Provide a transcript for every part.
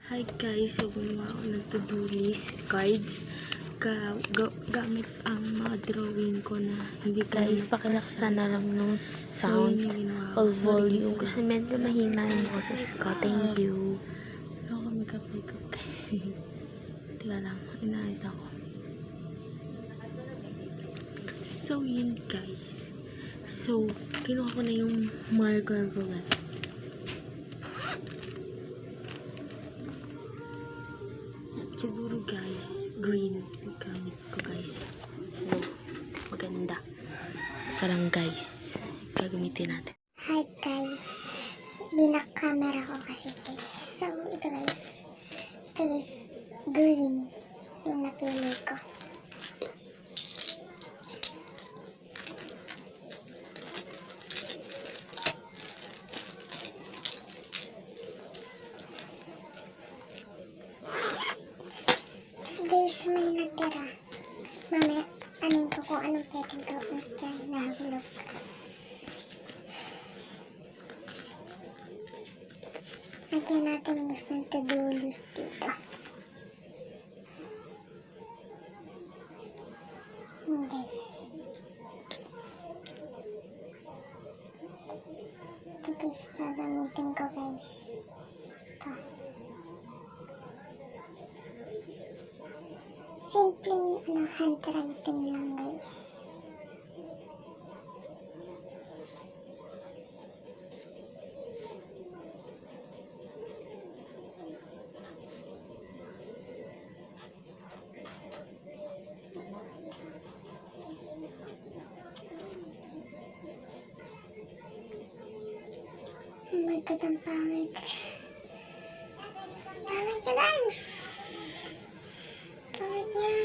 Hi guys, so gumawa ako ng to-do list cards gamit ang mga drawing ko na hindi Guys, pakilaksan na lang ng sound o volume kasi medyo mahina yung boses ko. Thank you. Ako makeup guys. Teka lang, inaayos ako. So yun guys. So, kinuha ko na yung marker ko guys. Siguro guys, green yung gamit ko guys. So, maganda. Parang guys, gagamitin natin. Hi guys, binak-camera ko kasi guys. So, ito guys. Ito guys, green yung napili ko. Guys, may natira. Mamaya, anin ko kung anong pwedeng gawin dyan. Nahulog. Lagyan natin yung to-do list dito. Guys. Ito guys, gagamitin ko guys. Ito. Simpleng handwriting lang guys. Oh my God, ang pangit. Pangit ka guys! Pangit niya.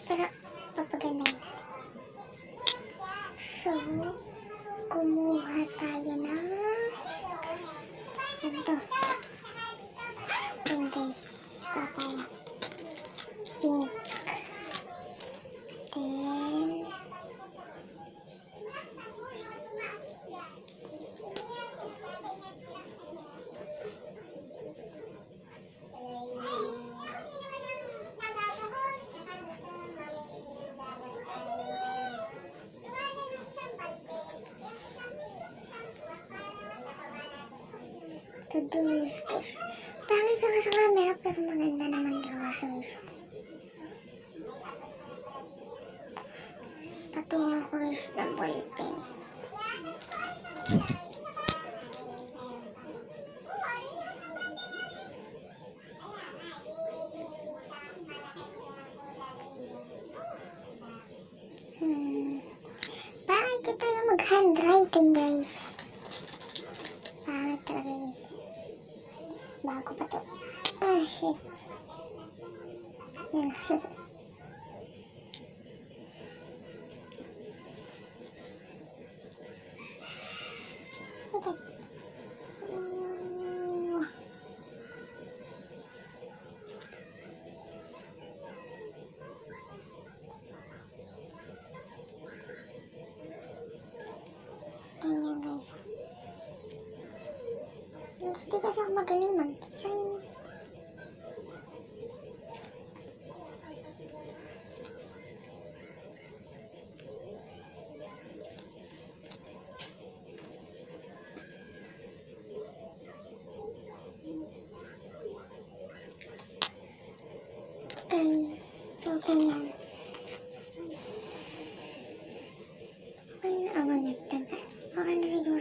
Pero, papaganda. So, kumuha tayo ng ano to? Yun guys, ito tayo. Pink. Then, to-do list guys. Pangit lang sa camera pero maganda naman gawa sa guys. Patungan ko guys ng ballpen. Pangit kita yung mag-handwriting guys. Pangit talaga guys. Bago pa to. Ah, shit. Ito. Ganyan guys. Hindi kasi ako magaling mag-design. Okay, so ganyan. Okay na, maganda na. Okay na siguro.